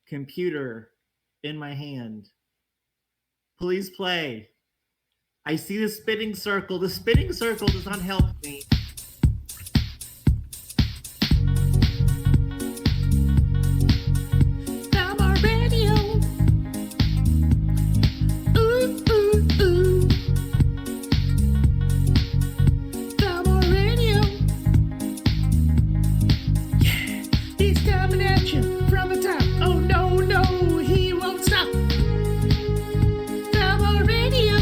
computer in my hand. Please play. I see the spinning circle. The spinning circle does not help me. Thalmoria Radio. Ooh, ooh, ooh. Thalmoria Radio. Yeah, he's coming at you from the top. Oh no, no, he won't stop. Thalmoria Radio.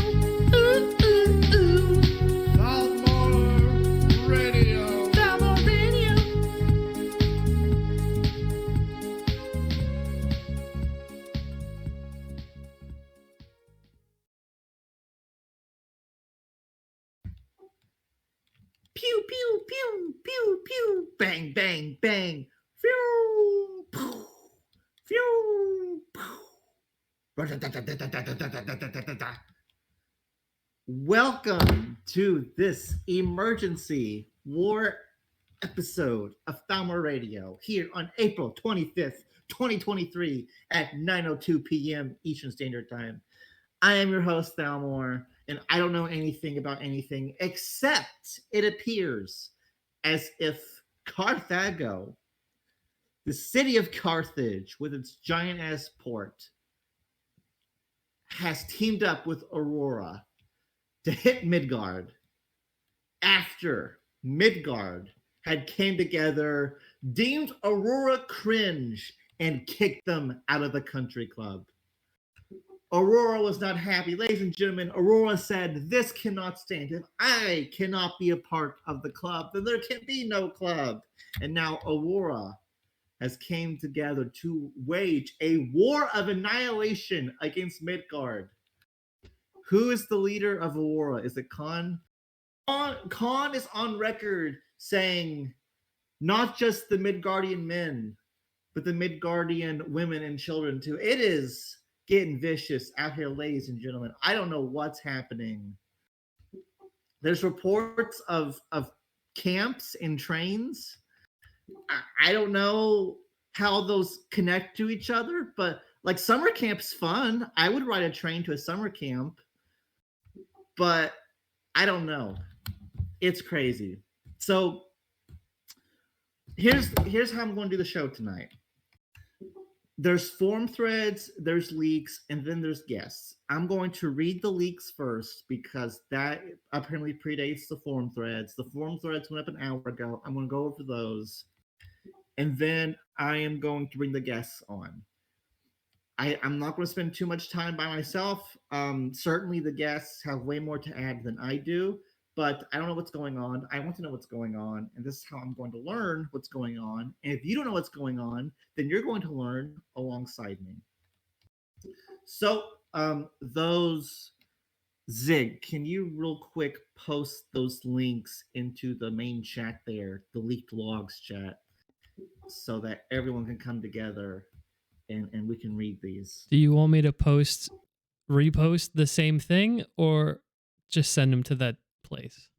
Ooh, ooh, ooh. Thalmoria Radio. Thalmoria Radio. Pew, pew, pew, pew, pew. Bang, bang, bang. Phew, phew, phew, phew. Welcome to this emergency war episode of Thalmoria Radio here on April 25th, 2023 at 9:02 p.m. Eastern Standard Time. I am your host, Thalmor, and I don't know anything about anything except it appears as if Carthago, the city of Carthage with its giant ass port, has teamed up with Aurora to hit Midgard after Midgard had came together, deemed Aurora cringe, and kicked them out of the country club. Aurora was not happy. Ladies and gentlemen, Aurora said, "This cannot stand. If I cannot be a part of the club, then there can be no club." And now Aurora has came together to wage a war of annihilation against Midgard. Who is the leader of Aurora? Is it Khan? Khan is on record saying not just the Midgardian men, but the Midgardian women and children too. It is getting vicious out here, ladies and gentlemen. I don't know what's happening. There's reports of camps and trains. I don't know how those connect to each other, but like summer camp's fun. I would ride a train to a summer camp, but I don't know. It's crazy. So here's how I'm going to do the show tonight. There's forum threads, there's leaks, and then there's guests. I'm going to read the leaks first because that apparently predates the forum threads. The forum threads went up an hour ago. I'm going to go over those. And then I am going to bring the guests on. I'm not going to spend too much time by myself. Certainly the guests have way more to add than I do, but I don't know what's going on. I want to know what's going on, and this is how I'm going to learn what's going on. And if you don't know what's going on, then you're going to learn alongside me. So those Zig, can you real quick post those links into the main chat there, the leaked logs chat, so that everyone can come together and we can read these. Do you want me to repost the same thing, or just send them to that place?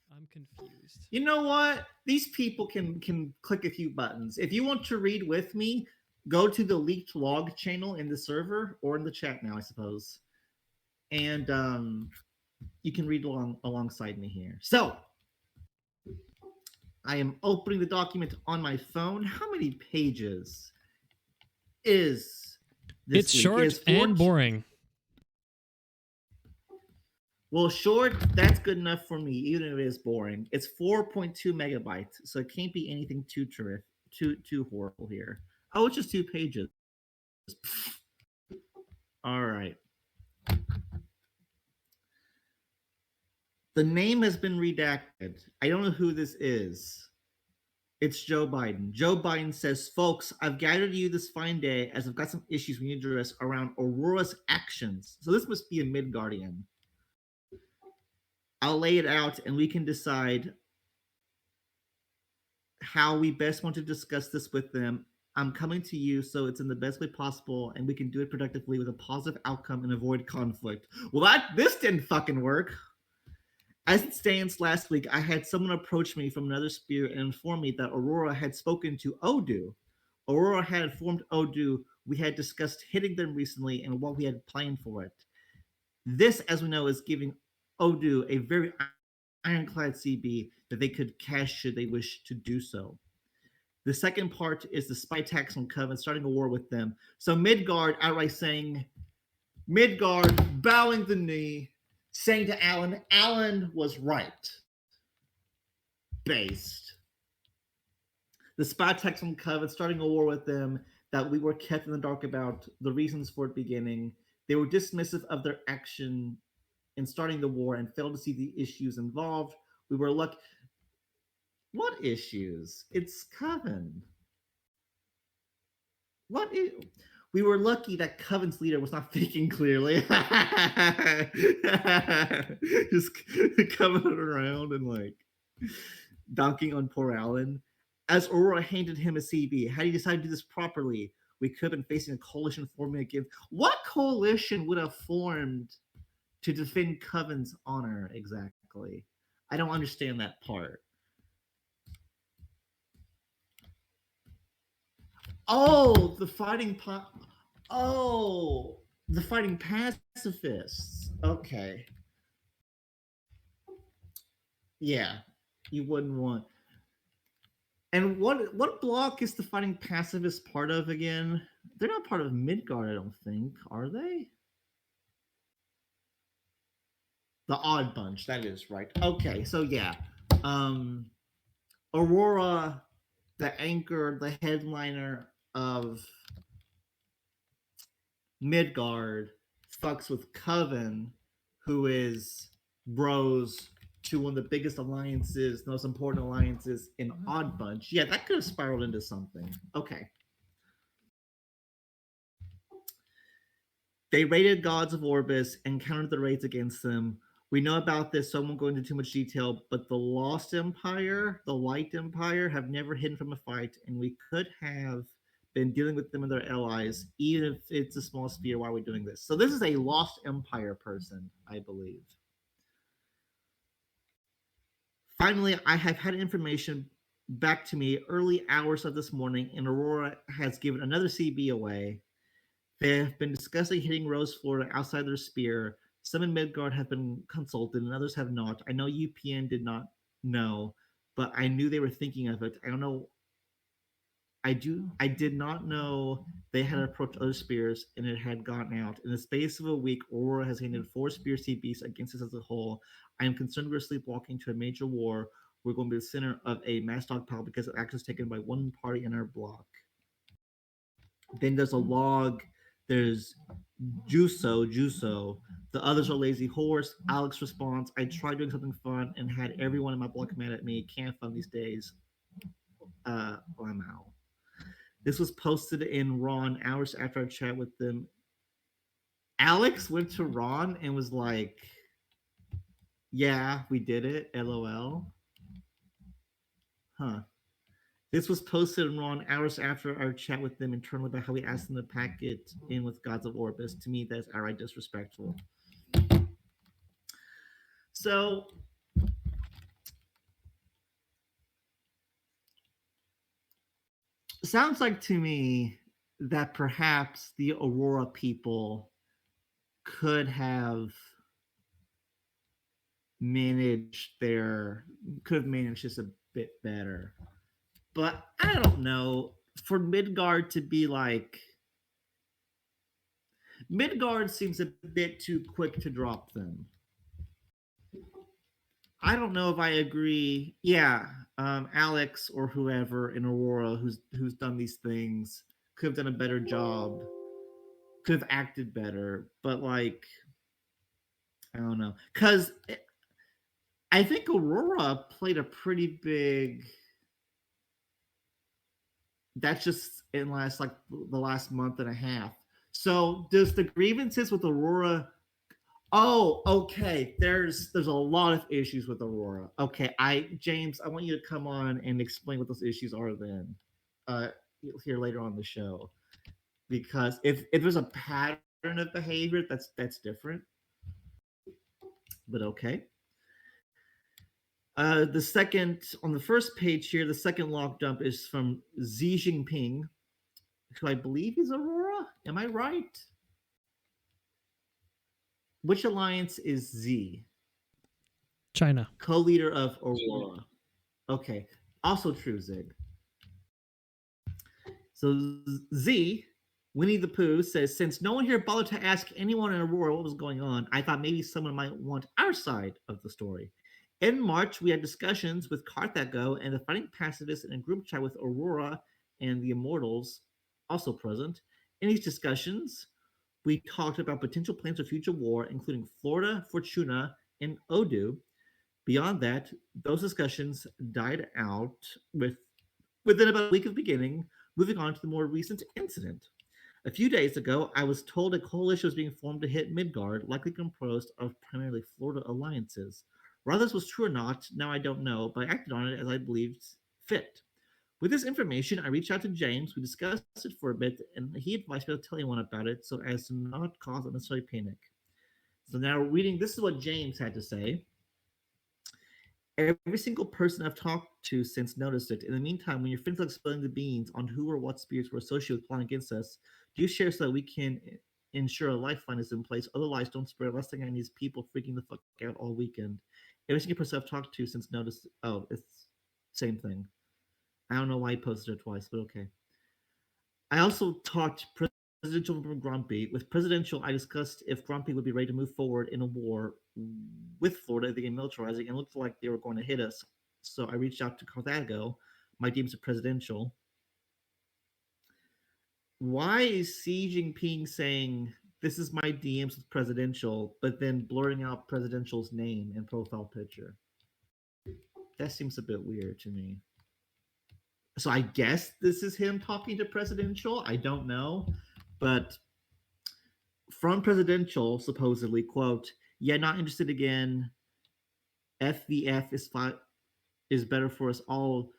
I'm confused. You know what? These people can click a few buttons. If you want to read with me, go to the leaked log channel in the server or in the chat now, I suppose. And you can read alongside me here. So I am opening the document on my phone. How many pages is this? It's short and boring. Well, short, that's good enough for me, even if it is boring. It's 4.2 megabytes, so it can't be anything too terrific, too horrible here. Oh, it's just 2 pages. All right. The name has been redacted. I don't know who this is. It's Joe Biden. Joe Biden says, "Folks, I've gathered you this fine day as I've got some issues we need to address around Aurora's actions." So this must be a Midgardian. I'll lay it out and we can decide how we best want to discuss this with them. I'm coming to you so it's in the best way possible and we can do it productively with a positive outcome and avoid conflict. Well, this didn't fucking work. As it stands, last week, I had someone approach me from another sphere and inform me that Aurora had spoken to Odu. Aurora had informed Odu we had discussed hitting them recently and what we had planned for it. This, as we know, is giving Odu a very ironclad CB that they could cash should they wish to do so. The second part is the spy attacks on Coven, starting a war with them. So Midgard outright saying, Midgard bowing the knee, saying to Alan was right. Based. The spy attacks on Coven, starting a war with them that we were kept in the dark about the reasons for it beginning. They were dismissive of their action in starting the war and failed to see the issues involved. We were lucky. What issues? It's Coven. What is? We were lucky that Coven's leader was not thinking clearly. Just coming around and like donking on poor Alan. As Aurora handed him a CB, how do you decide to do this properly? We could have been facing a coalition forming against. What coalition would have formed to defend Coven's honor exactly? I don't understand that part. Oh, the the fighting pacifists. Okay. Yeah, you wouldn't want. And what block is the fighting pacifist part of again? They're not part of Midgard, I don't think, are they? The Odd Bunch, that is right. Okay, so yeah. Aurora, the anchor, the headliner of Midgard, fucks with Coven, who is bros to one of the biggest alliances, most important alliances in Odd Bunch. Yeah, that could have spiraled into something. Okay. They raided Gods of Orbis and countered the raids against them. We know about this, so I won't go into too much detail, but the Lost Empire, the Light Empire, have never hidden from a fight, and we could have been dealing with them and their allies, even if it's a small sphere while we're doing this. So this is a Lost Empire person, I believe. Finally, I have had information back to me early hours of this morning, and Aurora has given another CB away. They have been discussing hitting Rose, Florida outside their spear. Some in Midgard have been consulted, and others have not. I know UPN did not know, but I knew they were thinking of it. I don't know. I did not know they had approached other spears and it had gotten out. In the space of a week, Aurora has handed 4 spear CBs against us as a whole. I am concerned we're sleepwalking to a major war. We're going to be the center of a mass stockpile because of actions taken by one party in our block. Then there's a log. There's Juso. The others are lazy horse. Alex responds, I tried doing something fun and had everyone in my block mad at me. Can't fun these days. I'm out. This was posted in Ron hours after I chat with them. Alex went to Ron and was like, yeah, we did it. LOL. Huh. This was posted in Ron hours after our chat with them internally about how we asked them to pack it in with Gods of Orbis. To me, that's outright disrespectful. So, sounds like to me that perhaps the Aurora people could have managed this a bit better. But I don't know. For Midgard to be like, Midgard seems a bit too quick to drop them. I don't know if I agree. Yeah, Alex or whoever in Aurora who's done these things could have done a better job, could have acted better. But like, I don't know, because I think Aurora played a pretty big. That's just in the last month and a half. So does the grievances with Aurora? Oh, okay. There's a lot of issues with Aurora. Okay, James, I want you to come on and explain what those issues are. Then, here later on the show, because if there's a pattern of behavior, that's different. But okay. The second on the first page here, the second lock dump is from Xi Jinping. who I believe is Aurora. Am I right? Which alliance is Z? China. Co-leader of Aurora. Okay. Also true, Zig. So Z, Winnie the Pooh, says, since no one here bothered to ask anyone in Aurora what was going on, I thought maybe someone might want our side of the story. In March, we had discussions with Carthago and the fighting pacifists in a group chat with Aurora and the Immortals also present. In these discussions, we talked about potential plans for future war, including Florida, Fortuna, and Odu. Beyond that, those discussions died out within about a week of beginning, moving on to the more recent incident. A few days ago, I was told a coalition was being formed to hit Midgard, likely composed of primarily Florida alliances. Whether this was true or not, now I don't know, but I acted on it as I believed fit. With this information, I reached out to James. We discussed it for a bit, and he advised me not to tell anyone about it so as to not cause unnecessary panic. So now, reading, this is what James had to say. Every single person I've talked to since noticed it. In the meantime, when your friends are spilling the beans on who or what spirits were associated with plotting against us, do share so that we can ensure a lifeline is in place. Otherwise, don't spread. Last thing I need is people freaking the fuck out all weekend. Every single person I've talked to since noticed. Oh, it's same thing. I don't know why he posted it twice, but okay. I also talked Presidential from Grumpy. With Presidential, I discussed if Grumpy would be ready to move forward in a war with Florida, they militarizing, and it looked like they were going to hit us. So I reached out to Carthago, my DMs of Presidential. Why is Xi Jinping saying this is my DMs with Presidential, but then blurring out Presidential's name and profile picture? That seems a bit weird to me. So I guess this is him talking to Presidential. I don't know, but from Presidential, supposedly, quote, yeah, not interested again. FVF is better for us all.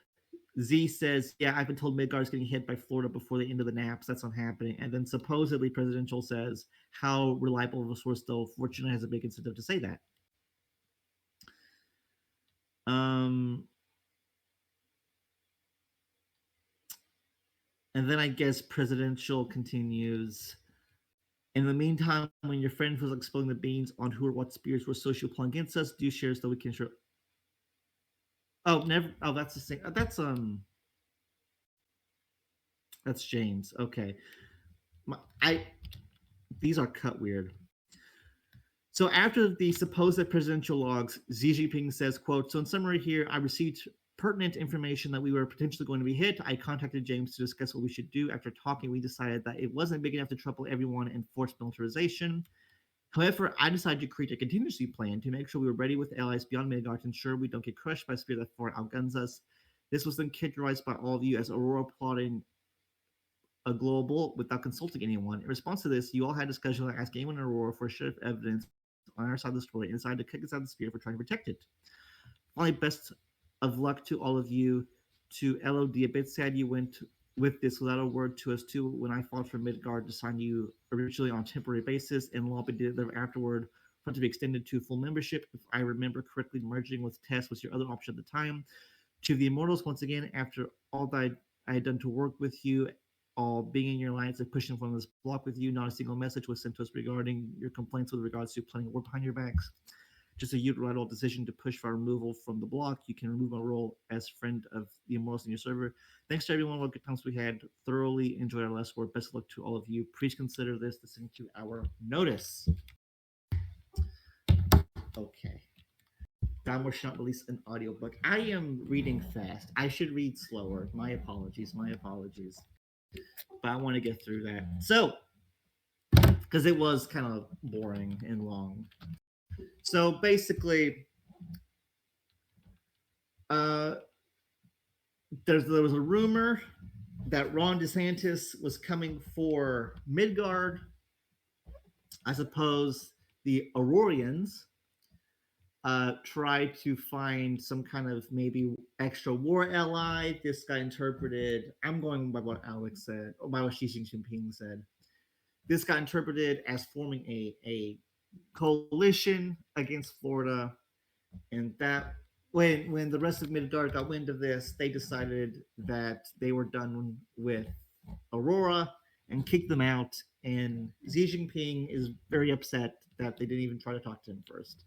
Z says, yeah, I've been told Midgard's getting hit by Florida before the end of the naps. That's not happening. And then supposedly Presidential says, how reliable of a source, though, Fortuna has a big incentive to say that. And then I guess Presidential continues. In the meantime, when your friend was exploding the beans on who or what spirits were social playing against us, do share so we can share. Oh, never. Oh, that's the same. That's James. Okay. These are cut weird. So after the supposed presidential logs, Xi Jinping says, quote, so in summary here, I received pertinent information that we were potentially going to be hit. I contacted James to discuss what we should do. After talking, we decided that it wasn't big enough to trouble everyone and force militarization. However, I decided to create a contingency plan to make sure we were ready with allies beyond Midgard to ensure we don't get crushed by a spirit that far outguns us. This was then characterized by all of you as Aurora plotting a global without consulting anyone. In response to this, you all had discussions like asking anyone in Aurora for a share of evidence on our side of the story and decided to kick us out of the spirit for trying to protect it. Finally, best of luck to all of you. To LOD, a bit sad you went with this without a word to us too when I fought for Midgard to sign you originally on a temporary basis and Lobby did it afterward for it to be extended to full membership. If I remember correctly, merging with Tess was your other option at the time. To the Immortals, once again, after all that I had done to work with you, all being in your alliance and pushing from this block with you, not a single message was sent to us regarding your complaints with regards to planning war behind your backs. Just a unilateral decision to push for removal from the block. You can remove my role as friend of the Immortals in your server. Thanks to everyone. What good times we had. Thoroughly enjoyed our last war. Best of luck to all of you. Please consider this listening to our notice. Okay. Thalmoria should not release an audiobook. I am reading fast. I should read slower. My apologies. My apologies. But I want to get through that. So, because it was kind of boring and long. So basically, there was a rumor that Ron DeSantis was coming for Midgard. I suppose the Aurorians tried to find some kind of maybe extra war ally. This got interpreted. I'm going by what Alex said, or by what Xi Jinping said. This got interpreted as forming a coalition against Florida, and that when the rest of Midgard got wind of this, they decided that they were done with Aurora and kick them out. And Xi Jinping is very upset that they didn't even try to talk to him first.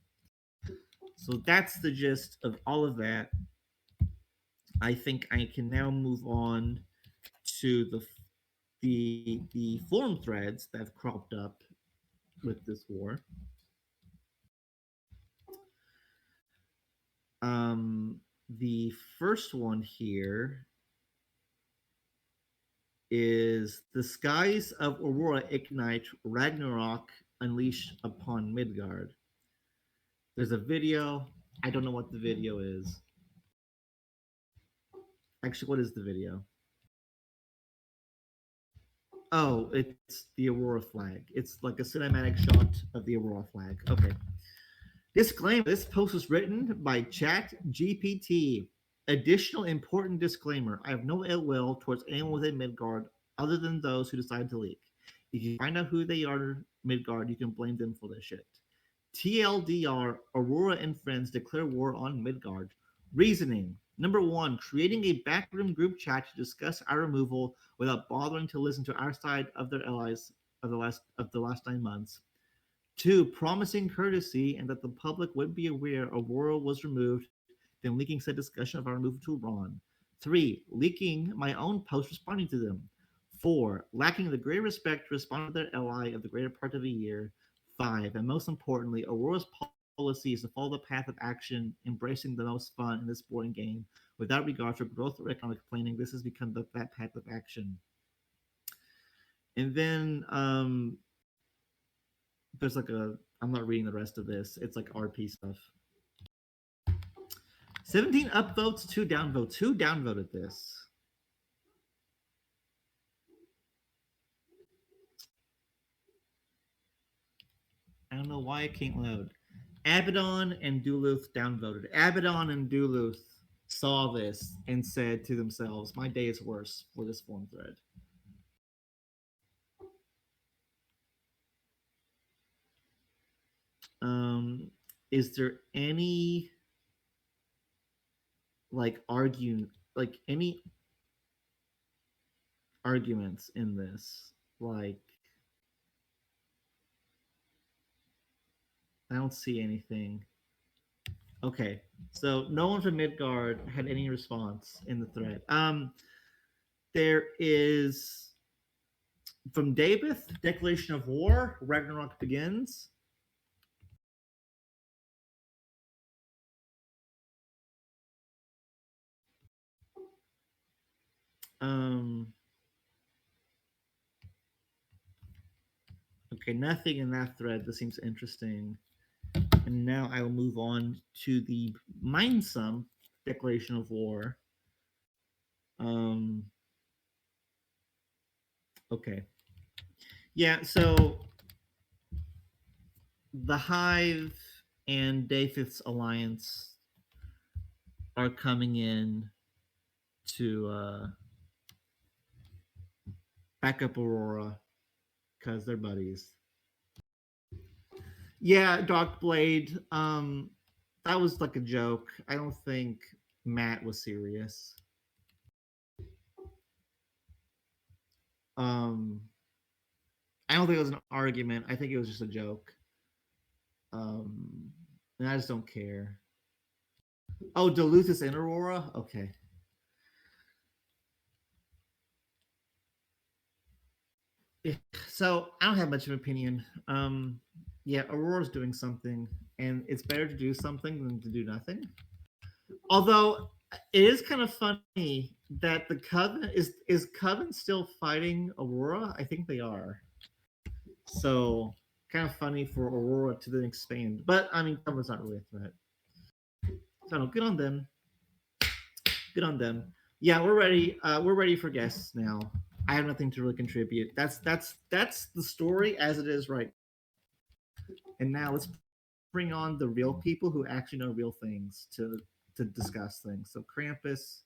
So that's the gist of all of that. I think I can now move on to the forum threads that have cropped up with this war. The first one here is the skies of Aurora ignite Ragnarok unleashed upon Midgard. There's a video. I don't know what the video is. Actually, what is the video? Oh, it's the Aurora flag. It's like a cinematic shot of the Aurora flag. Okay. Disclaimer: this post was written by ChatGPT. Additional important disclaimer: I have no ill will towards anyone within Midgard other than those who decide to leak. If you find out who they are, Midgard, you can blame them for this shit. TLDR: Aurora and friends declare war on Midgard. Reasoning: Number 1, creating a backroom group chat to discuss our removal without bothering to listen to our side of their allies of the last 9 months. 2, promising courtesy and that the public would be aware Aurora was removed, then leaking said discussion of our removal to Ron. 3, leaking my own post responding to them. 4, lacking the great respect to respond to their ally of the greater part of a year. 5, and most importantly, Aurora's policy is to follow the path of action, embracing the most fun in this boring game without regard for growth or economic planning. This has become that path of action. And then there's like I'm not reading the rest of this. It's like RP stuff. 17 upvotes, 2 downvotes. Who downvoted this? I don't know why it can't load. Abaddon and Duluth downvoted. Abaddon and Duluth saw this and said to themselves, my day is worse for this forum thread. Is there any any arguments in this? Like, I don't see anything. Okay, so no one from Midgard had any response in the thread. There is from David, Declaration of War, Ragnarok begins. Okay, nothing in that thread that seems interesting. And now I will move on to the Mindsum Declaration of War. Okay. Yeah, so the Hive and Dafith's alliance are coming in to back up Aurora because they're buddies. Yeah, Darkblade. That was like a joke. I don't think Matt was serious. I don't think it was an argument. I think it was just a joke. And I just don't care. Oh, Duluth is in Aurora? Okay. So I don't have much of an opinion. Yeah, Aurora's doing something, and it's better to do something than to do nothing. Although it is kind of funny that the Coven is Coven still fighting Aurora? I think they are. So kind of funny for Aurora to then expand. But I mean, Coven's not really a threat. So no, good on them. Good on them. Yeah, we're ready. We're ready for guests now. I have nothing to really contribute. That's the story as it is right. And now let's bring on the real people who actually know real things to discuss things. So Krampus,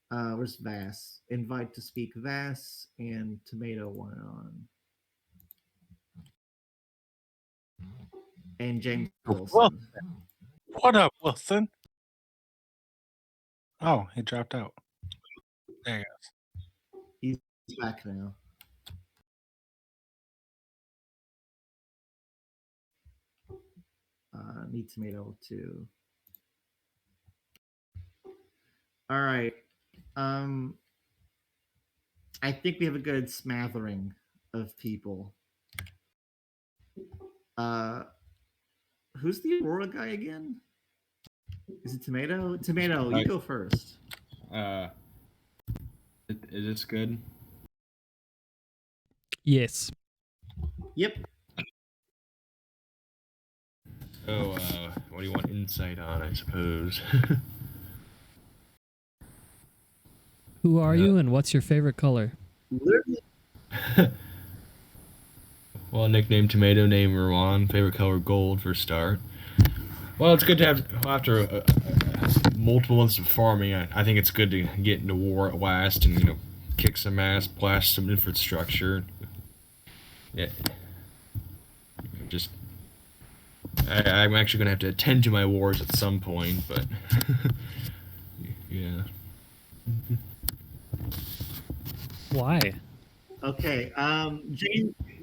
where's Vass? Invite to speak Vass and Tomato one on. And James Wilson. What up, Wilson? Oh, he dropped out. There he goes. He's back now. Need tomato too. All right. Um, I think we have a good smattering of people. Uh, who's the Aurora guy again? Is it Tomato? Tomato, you go first. Is this good? Yes. Yep. So, what do you want insight on, I suppose? Who are you and what's your favorite color? Well, nickname Tomato, name Rowan, favorite color gold for start. Well, it's good to have, after multiple months of farming, I think it's good to get into war at last and, kick some ass, blast some infrastructure. Yeah. Just, I'm actually going to have to attend to my wars at some point, but, yeah. Why? Okay.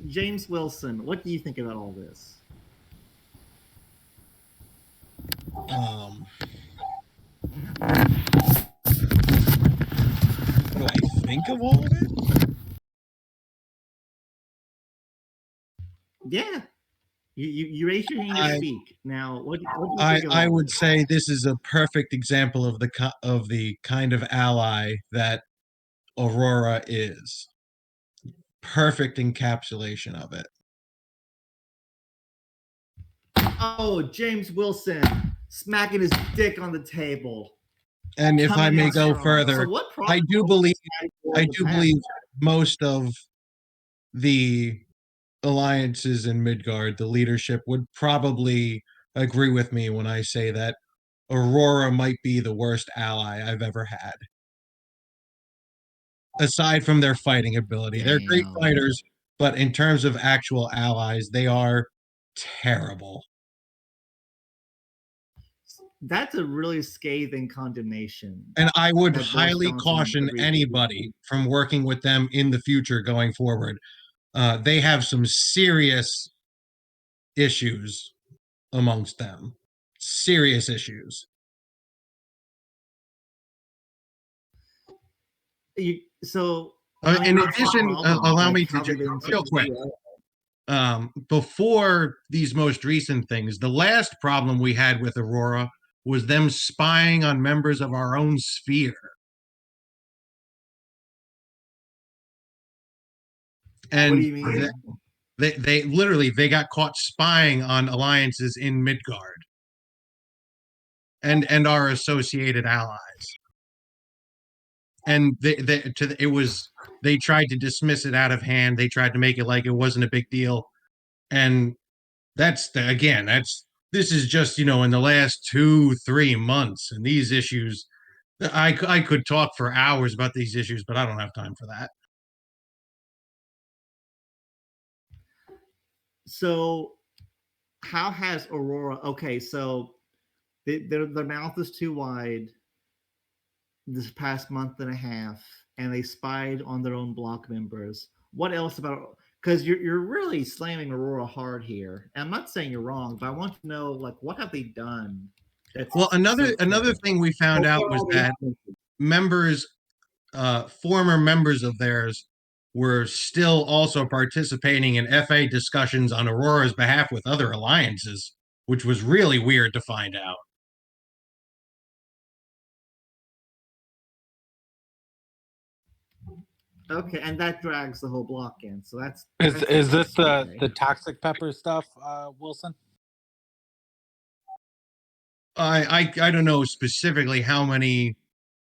James Wilson, what do you think about all this? What do I think of all of it? Yeah. You raise your hand to speak. Now, what do you think of I all would this? say this is a perfect example of the kind of ally that Aurora is. Perfect encapsulation of it. Oh, James Wilson smacking his dick on the table. And if I may go further, So what I do believe most of the alliances in Midgard, the leadership would probably agree with me when I say that Aurora might be the worst ally I've ever had. Aside from their fighting ability, they're great fighters, but in terms of actual allies, they are terrible. That's a really scathing condemnation. And I would that Boris highly Johnson caution agreed to. anybody from working with them in the future going forward. They have some serious issues amongst them. Serious issues. So In addition, allow me to real quick. Before these most recent things, the last problem we had with Aurora was them spying on members of our own sphere. And what do you mean? They literally they got caught spying on alliances in Midgard and our associated allies. And they tried to dismiss it out of hand. They tried to make it like it wasn't a big deal. And this is just, in the last 2-3 months, and these issues, I could talk for hours about these issues, but I don't have time for that. So how has Aurora, okay, so their mouth is too wide this past month and a half, and they spied on their own block members. What else about, because you're really slamming Aurora hard here. And I'm not saying you're wrong, but I want to know, like, what have they done? Well, another thing we found out was that former members of theirs were still also participating in FA discussions on Aurora's behalf with other alliances, which was really weird to find out. Okay, and that drags the whole block in. So that's Is this okay. the toxic pepper stuff, Wilson? I don't know specifically how many.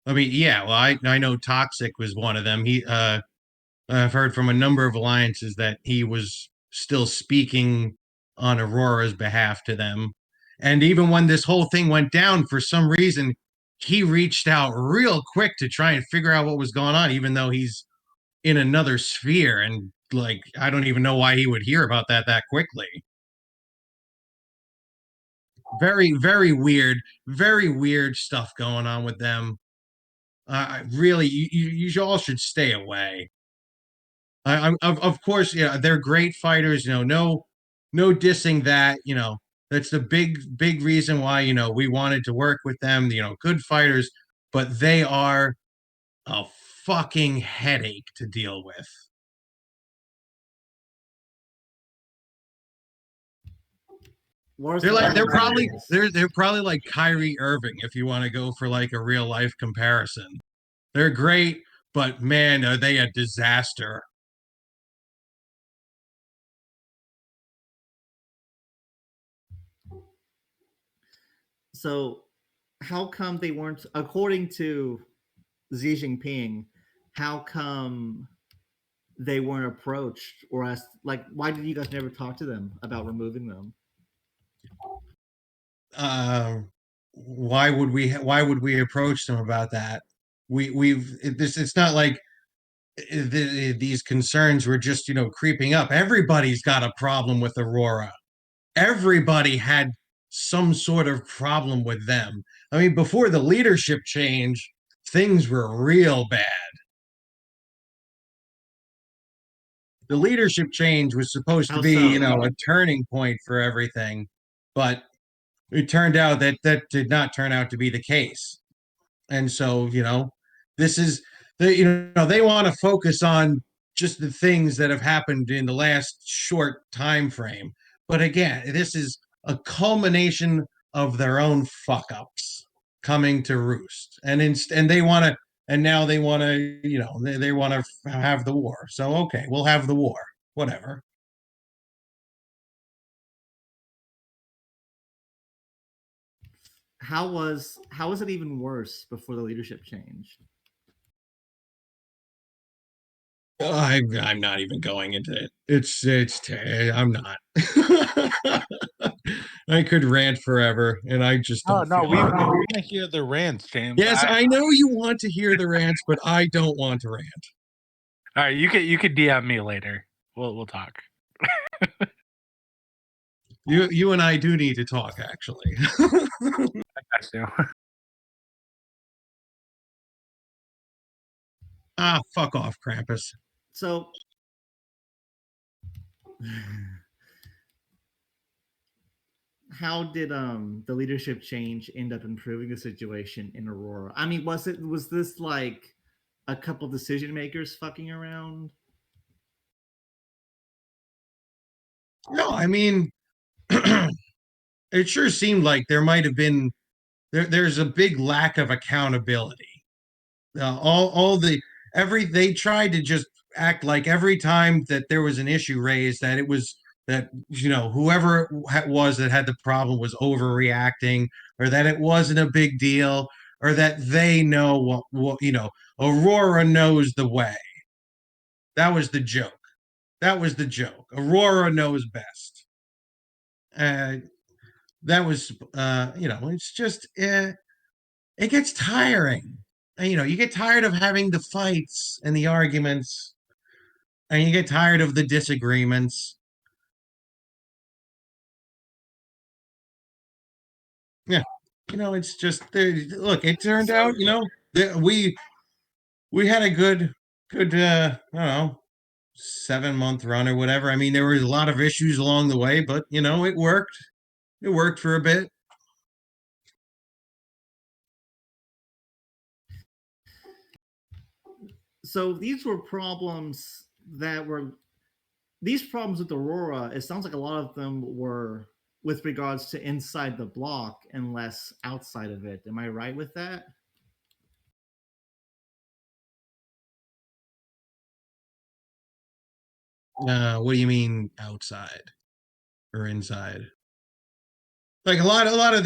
I mean, yeah, well, I know Toxic was one of them. I've heard from a number of alliances that he was still speaking on Aurora's behalf to them. And even when this whole thing went down, for some reason, he reached out real quick to try and figure out what was going on, even though he's in another sphere. And like, I don't even know why he would hear about that quickly. Very, very weird stuff going on with them. Really, you all should stay away. Of course, yeah, they're great fighters. No dissing that. That's the big reason why we wanted to work with them. Good fighters, but they are a fucking headache to deal with. They're probably like Kyrie Irving if you want to go for like a real life comparison. They're great, but man, are they a disaster. So, how come they weren't, according to Xi Jinping, how come they weren't approached or asked, like, why did you guys never talk to them about removing them? Why would we approach them about that? It's not like these concerns were just creeping up. Everybody's got a problem with Aurora. Everybody had some sort of problem with them. I mean, before the leadership change, things were real bad. The leadership change was supposed to How be, so? a turning point for everything, but it turned out that did not turn out to be the case. And so, this is they want to focus on just the things that have happened in the last short time frame. But again, this is a culmination of their own fuck ups coming to roost. And they want to and now they want to, they want to have the war. So okay, we'll have the war. Whatever. How was it even worse before the leadership changed? I'm not even going into it. I'm not. I could rant forever, and I just Oh don't no, feel we like it. want to hear the rants, James. Yes, I know you want to hear the rants, but I don't want to rant. All right, you could DM me later. We'll talk. You and I do need to talk, actually. I got you. Fuck off, Krampus. So, how did the leadership change end up improving the situation in Aurora? I mean, was this like a couple decision makers fucking around? No, I mean, it sure seemed like there might have been there's a big lack of accountability. All the every they tried to just act like every time that there was an issue raised that it was that whoever it was that had the problem was overreacting, or that it wasn't a big deal, or that they know what Aurora knows the way. That was the joke. That was the joke. Aurora knows best. uh that was it's just it gets tiring. You get tired of having the fights and the arguments, and you get tired of the disagreements. Yeah, it's just look. It turned out, that we had a good I don't know, 7 month run or whatever. I mean, there was a lot of issues along the way, but it worked. It worked for a bit. So these problems with Aurora. It sounds like a lot of them were with regards to inside the block and less outside of it. Am I right with that? What do you mean outside or inside? Like a lot of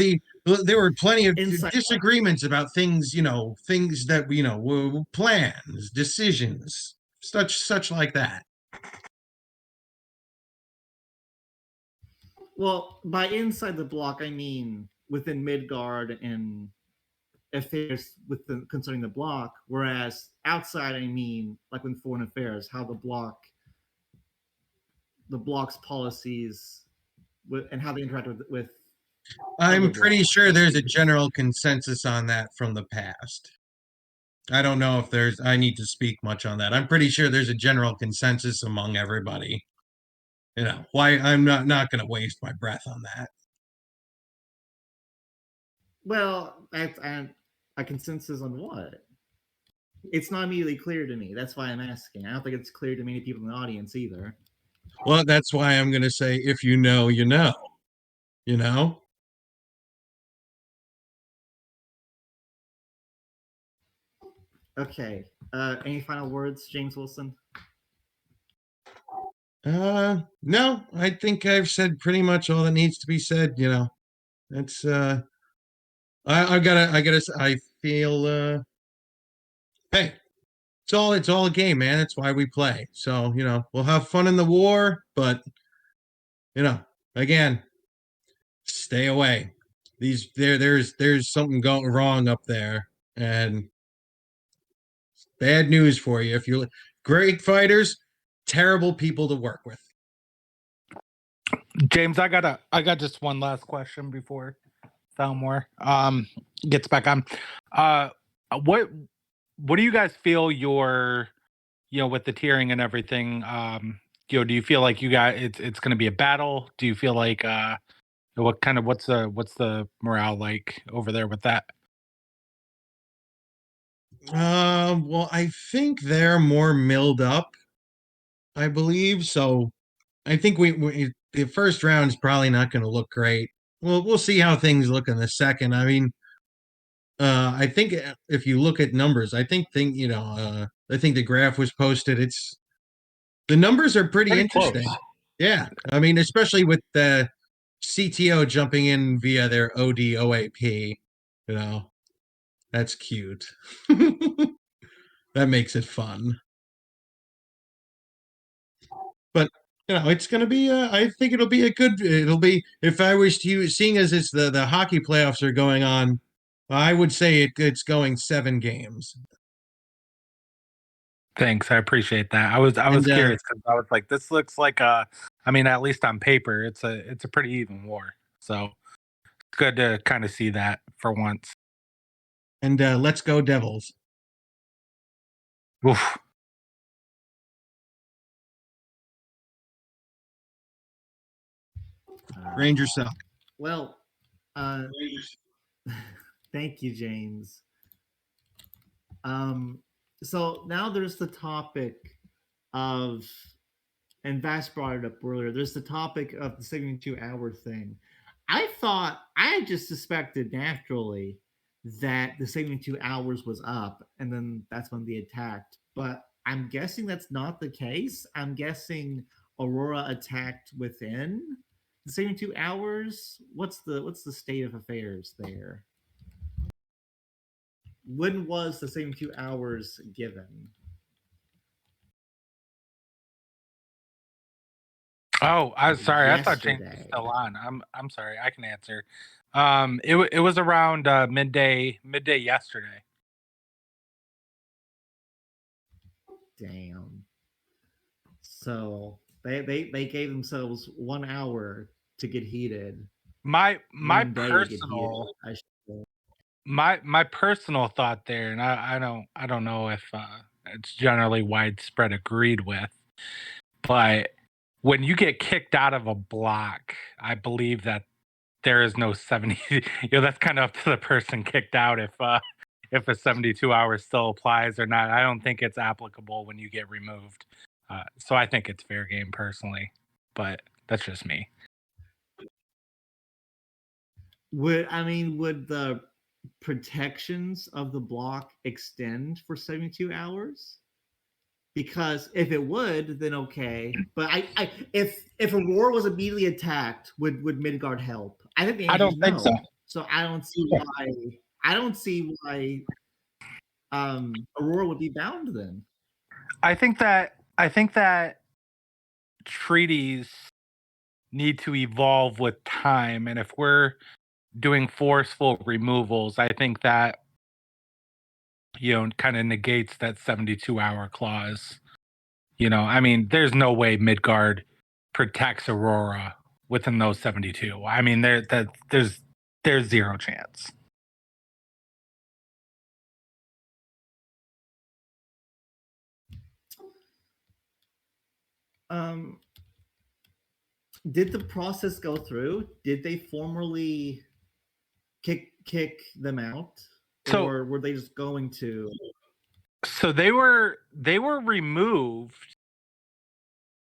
there were plenty of Inside. disagreements about things, things that were plans, decisions, such like that. Well, by inside the block, I mean within Midgard and affairs concerning the block. Whereas outside, I mean like with foreign affairs, how the block's policies, and how they interact with other I'm pretty blocks. sure there's a general consensus on that from the past. I don't know if I need to speak much on that. I'm pretty sure there's a general consensus among everybody. Why I'm not going to waste my breath on that. Well, that's a consensus on what? It's not immediately clear to me. That's why I'm asking. I don't think it's clear to many people in the audience either. Well, that's why I'm going to say, if you know, you know. You know? Okay. Any final words, James Wilson? No, I think I've said pretty much all that needs to be said. It's I feel hey, it's all a game, man. That's why we play. So we'll have fun in the war, but you know again, stay away. There's something going wrong up there, and bad news for you. If you're great fighters, terrible people to work with. James, I got just one last question before Thalmor gets back on. What do you guys feel with the tiering and everything? Do you feel like you got it's going to be a battle? Do you feel like what's the morale like over there with that? Well, I think they're more milled up, I believe. So I think the first round is probably not going to look great. Well, we'll see how things look in the second. I mean, I think if you look at numbers, I think I think the graph was posted. The numbers are pretty interesting. Close. Yeah, I mean, especially with the CTO jumping in via their ODOAP. That's cute. That makes it fun. But it's going to be. I think it'll be a good. It'll be. If I was to, seeing as it's the hockey playoffs are going on, I would say it's going 7 games. Thanks, I appreciate that. I was And curious because I was like, this looks like I mean, at least on paper, it's a pretty even war. So it's good to kind of see that for once. let's go Devils. Oof. Rangers suck. Well, thank you, James. So now there's the topic of, and Vass brought it up earlier. There's the topic of the 72-hour thing. I just suspected naturally that the 72 hours was up, and then that's when they attacked. But I'm guessing that's not the case. I'm guessing Aurora attacked within the 72 hours. What's the state of affairs there? When was the 72 hours given? Oh, I'm sorry. I thought James was Yesterday. still on. I'm sorry. I can answer. It was around midday yesterday. Damn. So they gave themselves 1 hour to get heated. My 1 day to get personal heated, I should say. my personal thought there, and I don't know if it's generally widespread agreed with, but when you get kicked out of a block, I believe that there is no 70. That's kind of up to the person kicked out if a 72 hours still applies or not. I don't think it's applicable when you get removed. So I think it's fair game personally, but that's just me. Would the protections of the block extend for 72 hours? Because if it would, then okay. But if Aurora was immediately attacked, would Midgard help? I think the answer is no. So I don't see why Aurora would be bound then. I think that treaties need to evolve with time, and if we're doing forceful removals, I think that kind of negates that 72-hour clause. I mean, there's no way Midgard protects Aurora within those 72. I mean, there's zero chance. Um, did the process go through? Did they formally kick them out, So or were they just going to? so they were removed.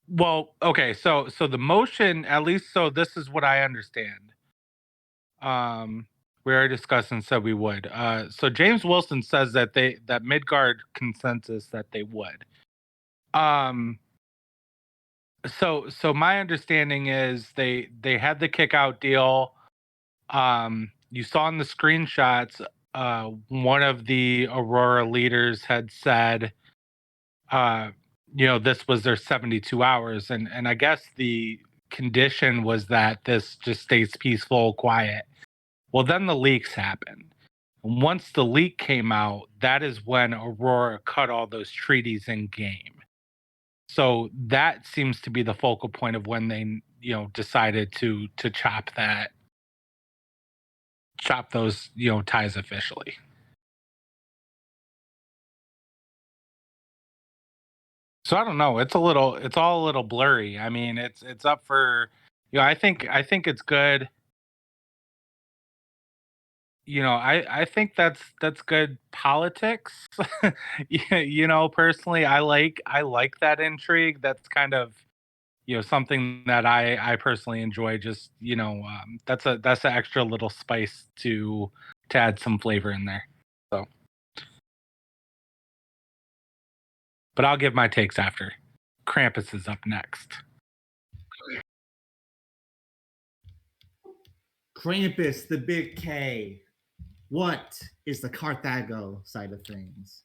Well, okay, so the motion, at least, so this is what I understand. We already discussed and said we would. So James Wilson says that Midgard consensus that they would. So my understanding is they had the kick out deal. You saw in the screenshots, one of the Aurora leaders had said, this was their 72 hours, and I guess the condition was that this just stays peaceful, quiet. Well, then the leaks happened. Once the leak came out, that is when Aurora cut all those treaties in game. So that seems to be the focal point of when they, decided to chop those, ties officially. So I don't know. It's all a little blurry. I mean, it's up for, I think it's good. I think that's good politics. Personally, I like that intrigue. That's kind of, something that I personally enjoy. Just, that's an extra little spice to add some flavor in there. So, but I'll give my takes after. Krampus is up next. Krampus, the big K. What is the Carthago side of things?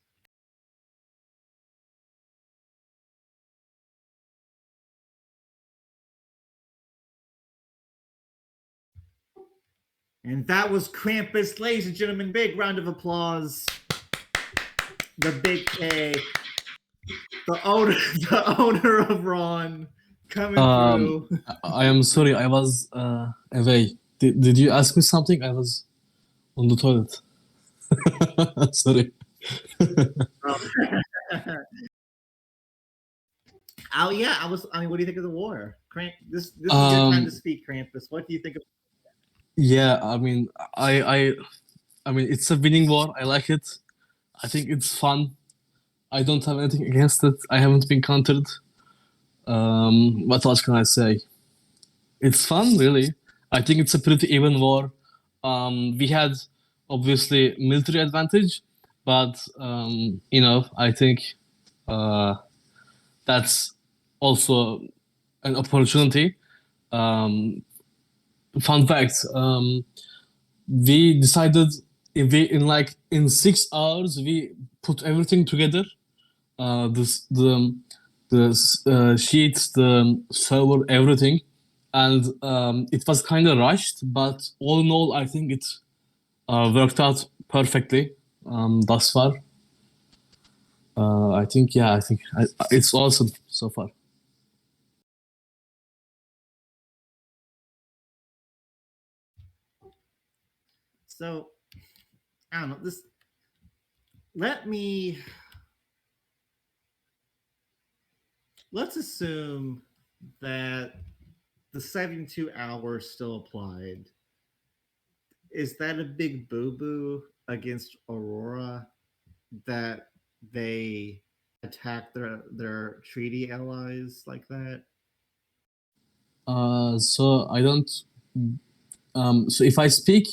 And that was Krampus, ladies and gentlemen. Big round of applause. The big K, the owner of Ron, coming through. I am sorry, I was away. Did you ask me something? I was on the toilet. Sorry. Oh yeah, I mean, what do you think of the war? This is your time to speak, Krampus. What do you think of? Yeah, I mean, I mean, it's a winning war. I like it. I think it's fun. I don't have anything against it. I haven't been countered. What else can I say? It's fun, really. I think it's a pretty even war. We had obviously military advantage, but I think that's also an opportunity. Fun fact: we decided in 6 hours we put everything together. The sheets, the server, everything, and it was kind of rushed. But all in all, I think it worked out perfectly thus far. I think it's awesome so far. So, I don't know. Let's assume that the 72 hours still applied. Is that a big boo-boo against Aurora that they attack their treaty allies like that? So I don't. So if I speak,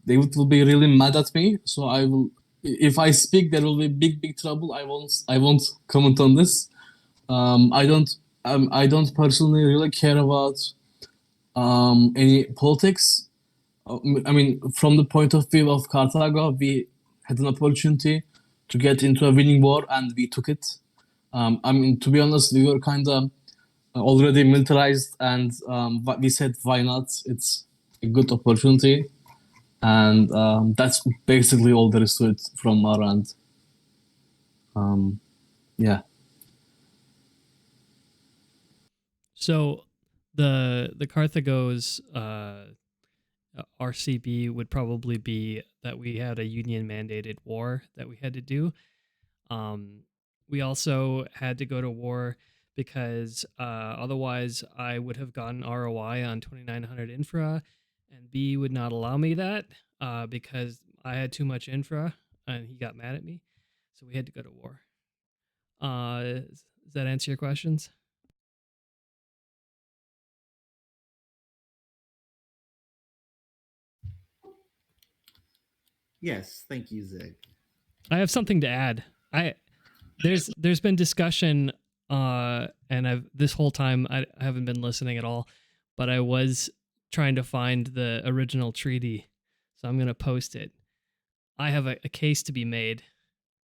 they will be really mad at me. So I will. If I speak, there will be big trouble. I won't comment on this. I don't personally really care about any politics. I mean, from the point of view of Carthago, we had an opportunity to get into a winning war, and we took it. I mean, to be honest, we were kind of already militarized, and we said, why not? It's a good opportunity, and that's basically all there is to it from our end. Yeah. So the Carthagos RCB would probably be that we had a union mandated war that we had to do. We also had to go to war because otherwise I would have gotten ROI on 2900 infra, and B would not allow me that because I had too much infra, and he got mad at me, so we had to go to war. Does that answer your questions? Yes, thank you, Zig. I have something to add. There's been discussion, and I've this whole time I haven't been listening at all, but I was trying to find the original treaty, so I'm gonna post it. I have a case to be made.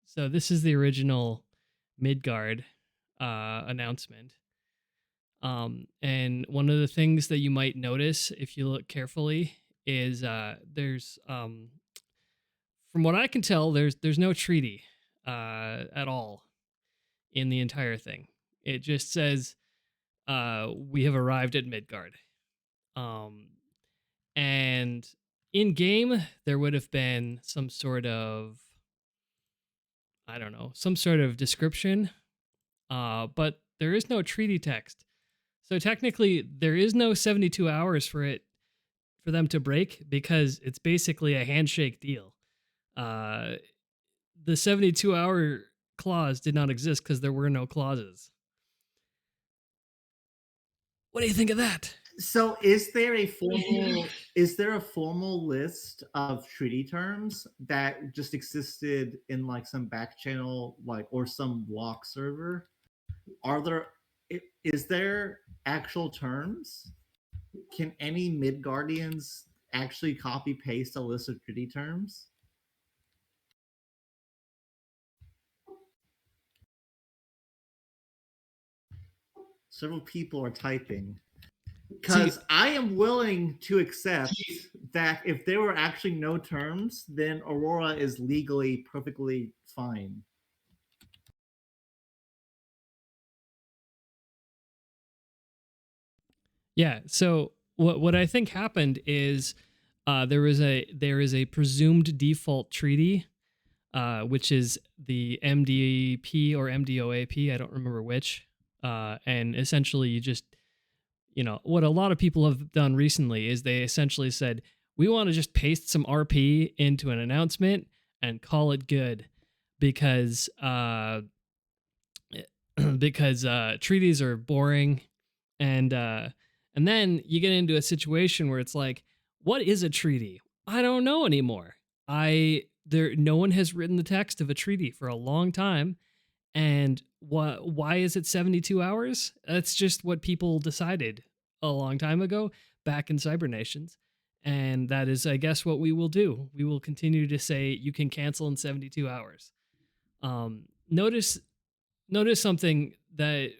So this is the original Midgard announcement. And one of the things that you might notice if you look carefully is there's from what I can tell, there's no treaty at all in the entire thing. It just says we have arrived at Midgard. And in game there would have been some sort of, I don't know, some sort of description, but there is no treaty text. So technically there is no 72 hours for them to break, because it's basically a handshake deal. The 72-hour clause did not exist because there were no clauses. What do you think of that? So is there a formal list of treaty terms that just existed in like some back channel, like, or some block server? Is there actual terms? Can any Midgardians actually copy paste a list of treaty terms? Several people are typing. Because I am willing to accept that if there were actually no terms, then Aurora is legally perfectly fine. Yeah. So what I think happened is there is a presumed default treaty, which is the MDP or MDOAP. I don't remember which. And essentially, you just, what a lot of people have done recently is they essentially said, we want to just paste some RP into an announcement and call it good, because treaties are boring, and then you get into a situation where it's like, what is a treaty? I don't know anymore. No one has written the text of a treaty for a long time. And why is it 72 hours? That's just what people decided a long time ago back in Cybernations. And that is, I guess, what we will do. We will continue to say you can cancel in 72 hours. Notice something that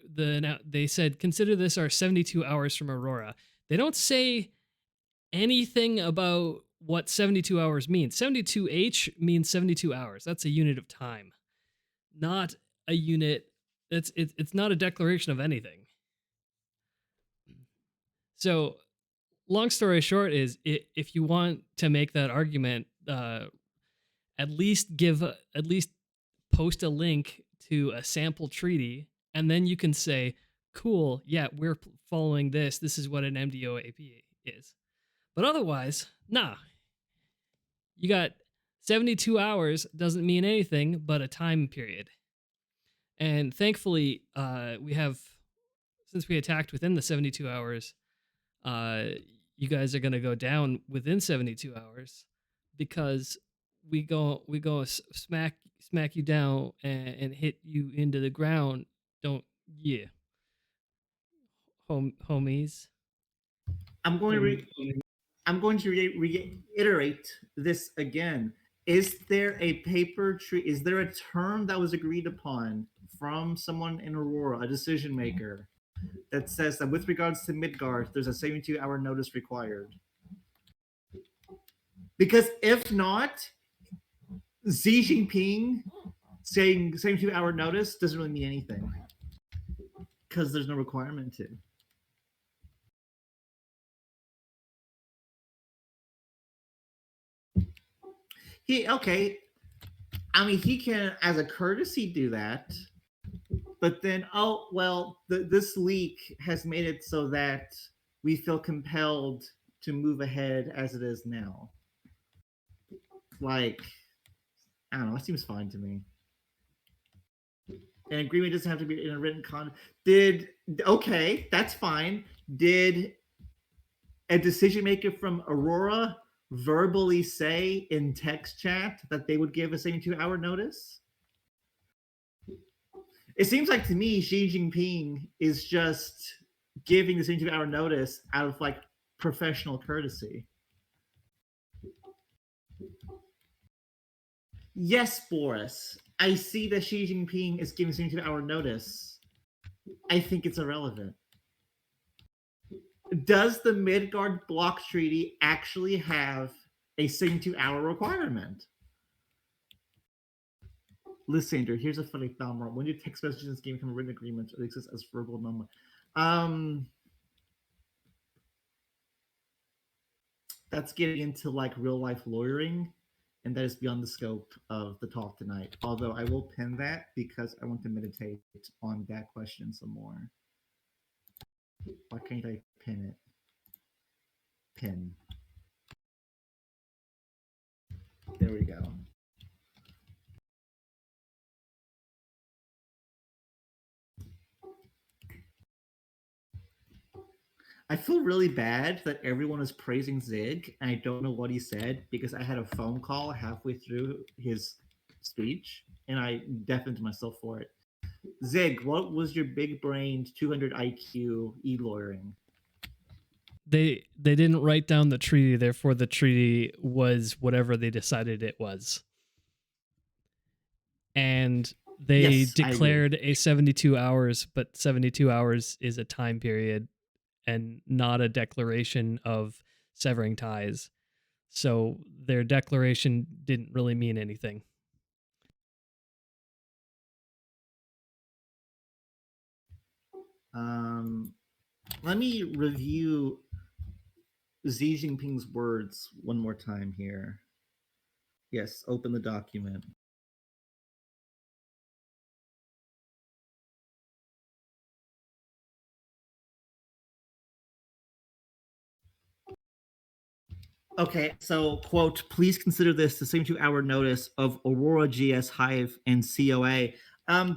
they said, consider this our 72 hours from Aurora. They don't say anything about what 72 hours means. 72H means 72 hours. That's a unit of time, not a unit. It's not a declaration of anything. So long story short is, if you want to make that argument, at least post a link to a sample treaty, and then you can say, cool, yeah, we're following this. This is what an MDOAP is. But otherwise, nah. You got 72 hours doesn't mean anything but a time period. And thankfully, since we attacked within the 72 hours, you guys are going to go down within 72 hours, because we go smack you down and hit you into the ground. Homies. I'm going to reiterate this again. Is there a paper tree? Is there a term that was agreed upon from someone in Aurora, a decision maker, that says that with regards to Midgard, there's a 72-hour notice required? Because if not, Xi Jinping saying 72-hour notice doesn't really mean anything, because there's no requirement to. I mean, he can, as a courtesy, do that, But then, oh well, this leak has made it so that we feel compelled to move ahead as it is now. Like, I don't know, it seems fine to me. An agreement doesn't have to be in a written okay, that's fine. Did a decision maker from Aurora verbally say in text chat that they would give a 72-hour notice? It seems like to me Xi Jinping is just giving the 72-hour notice out of like professional courtesy. Yes, Boris, I see that Xi Jinping is giving 72-hour notice. I think it's irrelevant. Does the Midgard block treaty actually have a 72-hour requirement? Lysander, here's a funny Thalmoria. When do text messages in this game become a written agreement or exist as verbal number? That's getting into like real life lawyering, and that is beyond the scope of the talk tonight. Although I will pin that because I want to meditate on that question some more. Why can't I pin it? Pin. There we go. I feel really bad that everyone is praising Zig, and I don't know what he said because I had a phone call halfway through his speech, and I deafened myself for it. Zig, what was your big brained 200 IQ e-lawyering? They didn't write down the treaty, therefore the treaty was whatever they decided it was. And they Yes, declared a 72 hours, but 72 hours is a time period and not a declaration of severing ties. So their declaration didn't really mean anything. Let me review Xi Jinping's words one more time here. Yes, open the document. Okay, so quote, please consider this the 72-hour notice of Aurora GS Hive and COA.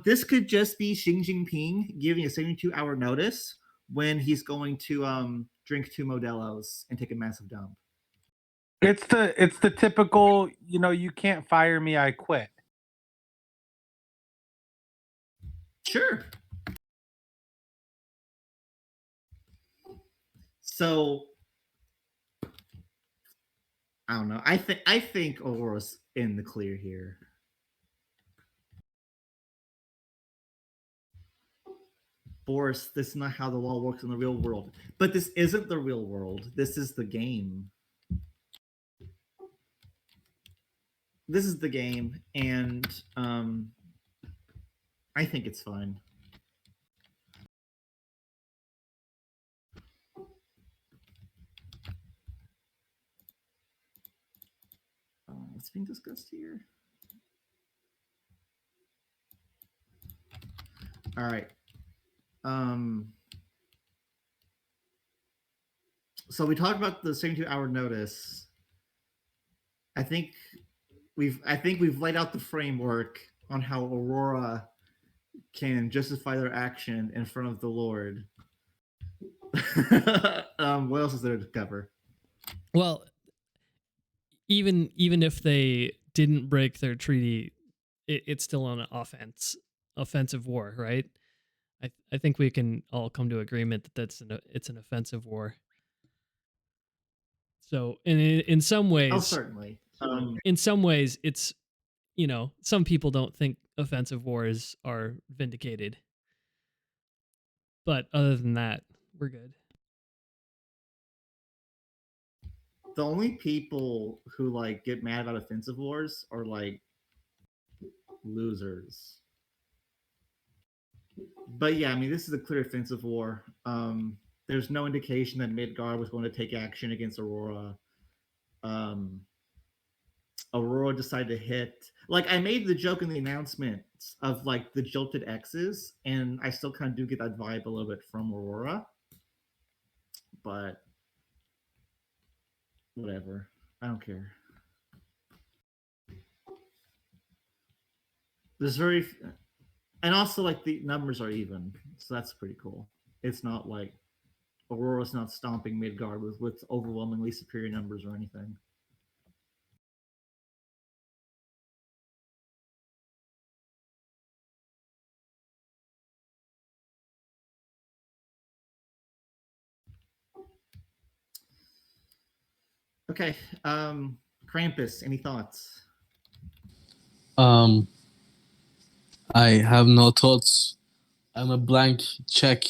This could just be Xi Jinping giving a 72-hour notice when he's going to drink 2 Modelo's and take a massive dump. It's the typical, you can't fire me, I quit. Sure. So I don't know. I think Aurora's in the clear here. Boris, this is not how the law works in the real world. But this isn't the real world. This is the game. This is the game, and I think it's fine. What's being discussed here? All right. So we talked about the 72-hour notice. I think we've laid out the framework on how Aurora can justify their action in front of the Lord. What else is there to cover? Well, even if they didn't break their treaty, it's still an offensive war, right? I think we can all come to agreement that it's an offensive war. So in some ways, certainly. In some ways, it's some people don't think offensive wars are vindicated, but other than that, we're good. The only people who like get mad about offensive wars are like losers. But yeah, I mean, this is a clear offensive war. There's no indication that Midgard was going to take action against Aurora. Aurora decided to hit. Like I made the joke in the announcements of like the jilted X's, and I still kind of do get that vibe a little bit from Aurora, but whatever. I don't care. There's very, and also like the numbers are even, so that's pretty cool. It's not like Aurora's not stomping Midgard with overwhelmingly superior numbers or anything. Okay, Krampus, any thoughts? Um, I have no thoughts. I'm a blank check.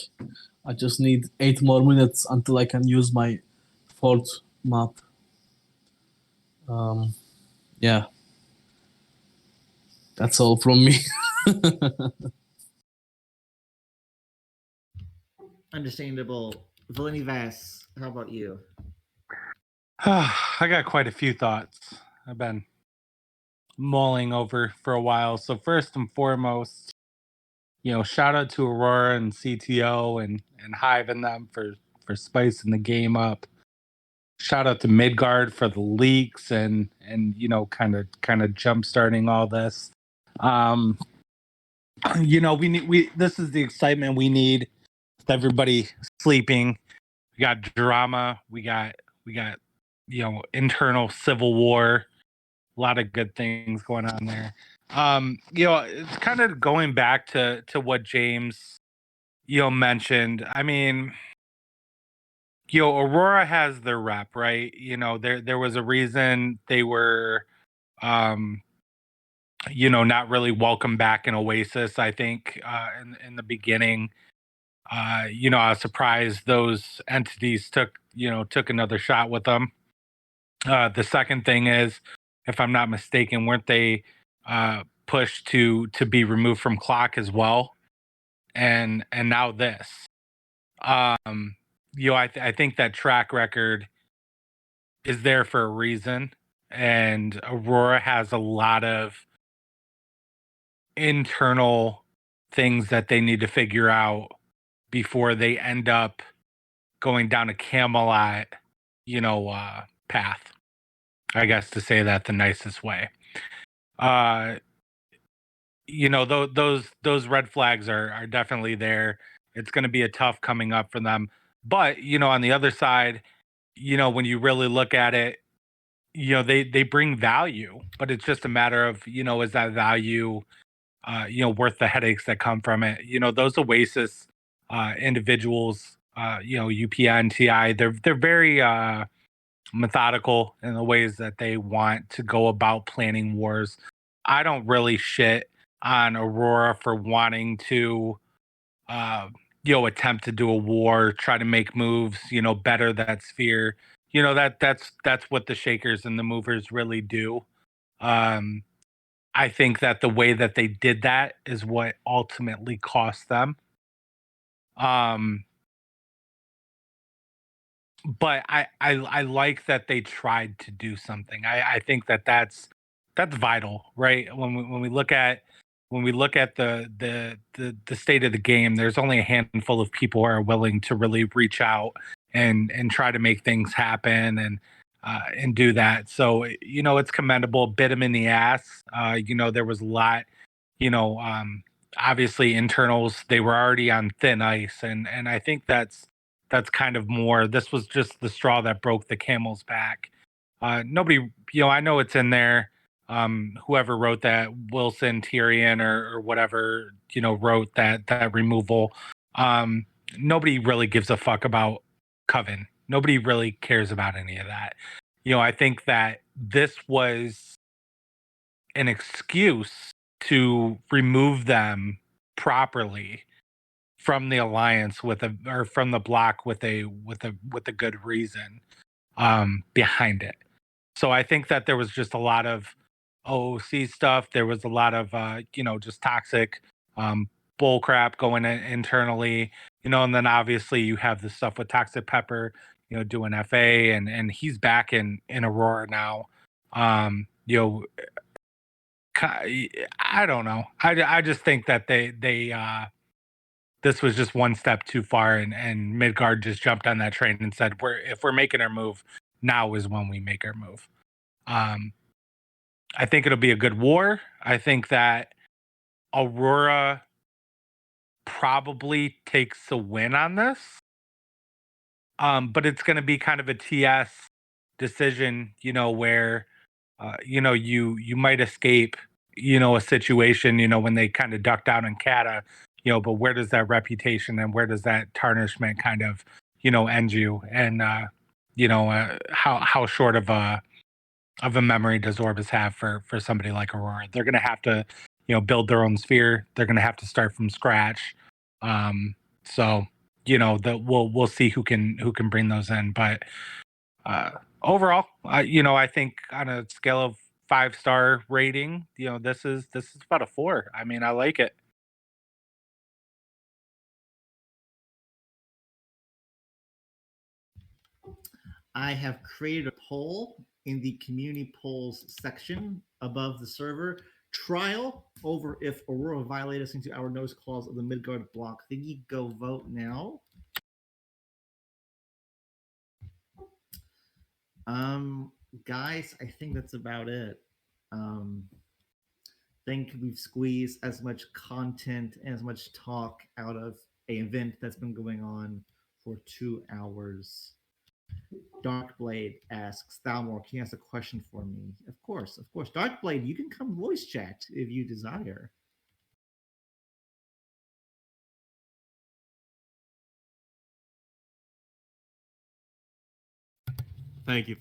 I just need 8 more minutes until I can use my fourth map. Yeah, that's all from me. Understandable. Valini Vass, how about you? I got quite a few thoughts. I've been mulling over for a while. So first and foremost, shout out to Aurora and CTO and Hive and them for spicing the game up. Shout out to Midgard for the leaks and kind of jump starting all this. We this is the excitement we need. With everybody sleeping. We got drama. We got internal civil war. A lot of good things going on there. It's kind of going back to what James mentioned. I mean, Aurora has their rep, right? There was a reason they were not really welcome back in Oasis, I think, in the beginning. I was surprised those entities took another shot with them. The second thing is, if I'm not mistaken, weren't they pushed to be removed from clock as well? And now this. I think that track record is there for a reason, and Aurora has a lot of internal things that they need to figure out before they end up going down a Camelot, path. I guess to say that the nicest way. Those red flags are definitely there. It's going to be a tough coming up for them. But on the other side, when you really look at it, they bring value, but it's just a matter of is that value worth the headaches that come from it. Those Oasis individuals, UPN, TI, they're very methodical in the ways that they want to go about planning wars. I don't really shit on Aurora for wanting to attempt to do a war, try to make moves, better that sphere. That's what the shakers and the movers really do. I think that the way that they did that is what ultimately cost them. But I like that they tried to do something. I think that's vital, right? When we look at the state of the game, there's only a handful of people who are willing to really reach out and try to make things happen and do that. So it's commendable. Bit them in the ass. There was a lot. Obviously internals, they were already on thin ice, and I think that's kind of more. This was just the straw that broke the camel's back. Nobody, I know it's in there. Whoever wrote that, Wilson, Tyrion, or whatever, wrote that removal. Nobody really gives a fuck about Coven. Nobody really cares about any of that. I think that this was an excuse to remove them properly from the alliance or from the block with a good reason behind it. So I think that there was just a lot of OOC stuff. There was a lot of just toxic bull crap going internally, and then obviously you have the stuff with Toxic Pepper, doing FA and he's back in Aurora now. I don't know. I just think that they this was just one step too far, and Midgard just jumped on that train and said, if we're making our move, now is when we make our move. I think it'll be a good war. I think that Aurora probably takes the win on this. But it's going to be kind of a TS decision, where, you might escape, a situation, when they kind of duck down in Kata, but where does that reputation and where does that tarnishment kind of, end you? And, how short of a memory does Orbis have for somebody like Aurora? They're going to have to, build their own sphere. They're going to have to start from scratch. So, we'll see who can bring those in. But overall, I think on a scale of 5-star rating, this is about a 4. I mean, I like it. I have created a poll in the community polls section above the server. Trial over if Aurora violated us into our nose clause of the Midgard block. Thingy, go vote now. Guys, I think that's about it. Think we've squeezed as much content and as much talk out of an event that's been going on for 2 hours. Darkblade asks, Thalmor, can you ask a question for me? Of course. Darkblade, you can come voice chat if you desire. Thank you.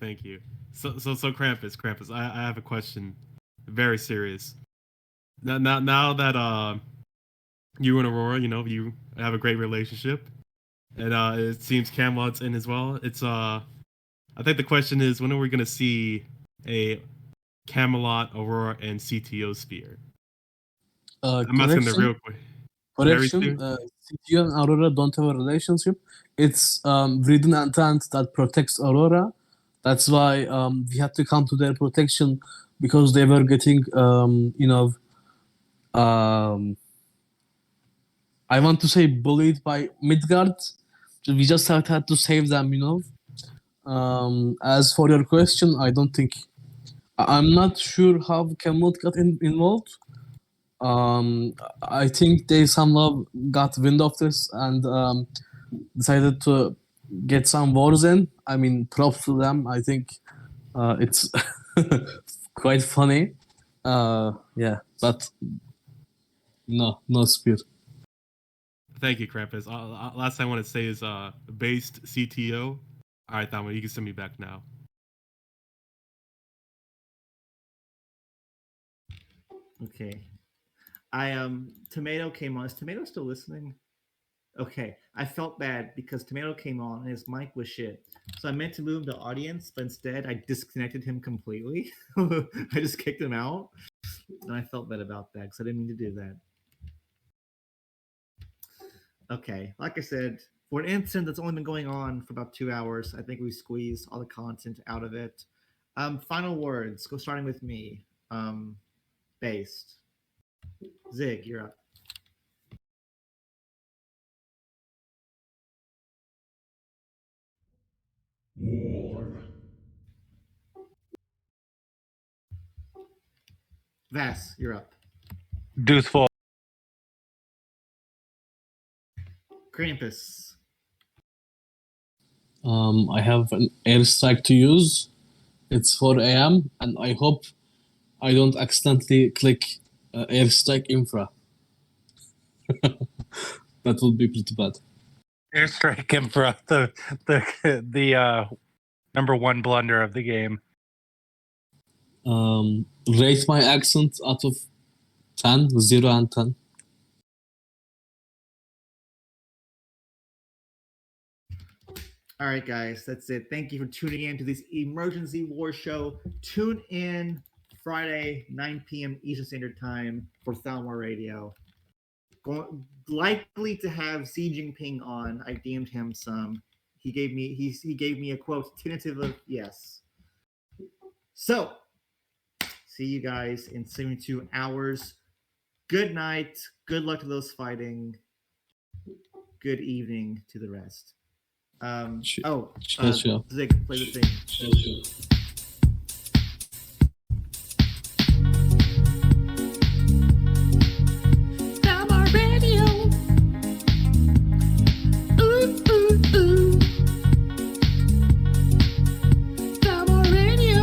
So Krampus, I have a question, very serious. Now that you and Aurora, you have a great relationship, and it seems Camelot's in as well. It's I think the question is, when are we gonna see a Camelot, Aurora, and CTO sphere? I'm asking the real quick. Correction, CTO and Aurora don't have a relationship. It's Vridin Intent that protects Aurora. That's why we had to come to their protection, because they were getting, I want to say bullied by Midgard. So we just had to save them, As for your question, I don't think... I'm not sure how Camelot got involved. I think they somehow got wind of this and decided to get some wars in. I mean, props to them. I think it's quite funny. Yeah, but no spear. Thank you, Krampus. Last thing I want to say is based CTO. All right, Thalmor, you can send me back now. Okay. Tomato came on. Is Tomato still listening? Okay. I felt bad because Tomato came on and his mic was shit. So I meant to move him to audience, but instead I disconnected him completely. I just kicked him out. And I felt bad about that because I didn't mean to do that. Okay. Like I said, for an incident that's only been going on for about 2 hours, I think we squeezed all the content out of it. Final words. Go starting with me. Based. Zig, you're up. War. Vass, you're up. Deuce full. Krampus. I have an airstrike to use. It's 4 a.m. and I hope I don't accidentally click airstrike infra. That would be pretty bad. Airstrike Infra, the number 1 blunder of the game. Rate my accent out of 10, 0 and 10. All right, guys, that's it. Thank you for tuning in to this Emergency War Show. Tune in Friday, 9 p.m. Eastern Standard Time for Thalmor Radio. Likely to have Xi Jinping on. I DM'd him some. He gave me a quote tentative of yes. So See you guys in 72 hours. Good night. Good luck to those fighting. Good evening to the rest. Sure. Zig, play the thing. Thalmoria Radio. Ooh, ooh, ooh. Thalmoria Radio.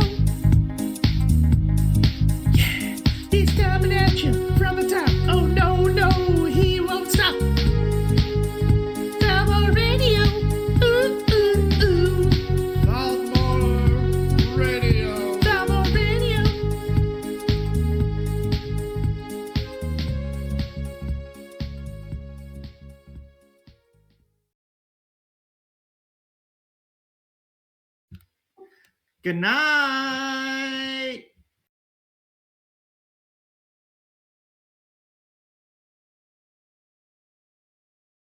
Yeah, he's coming at you from the top. Oh no, no, he won't stop. Thalmoria Radio. Ooh, ooh, ooh. Thalmoria Radio. Thalmoria Radio. Good night.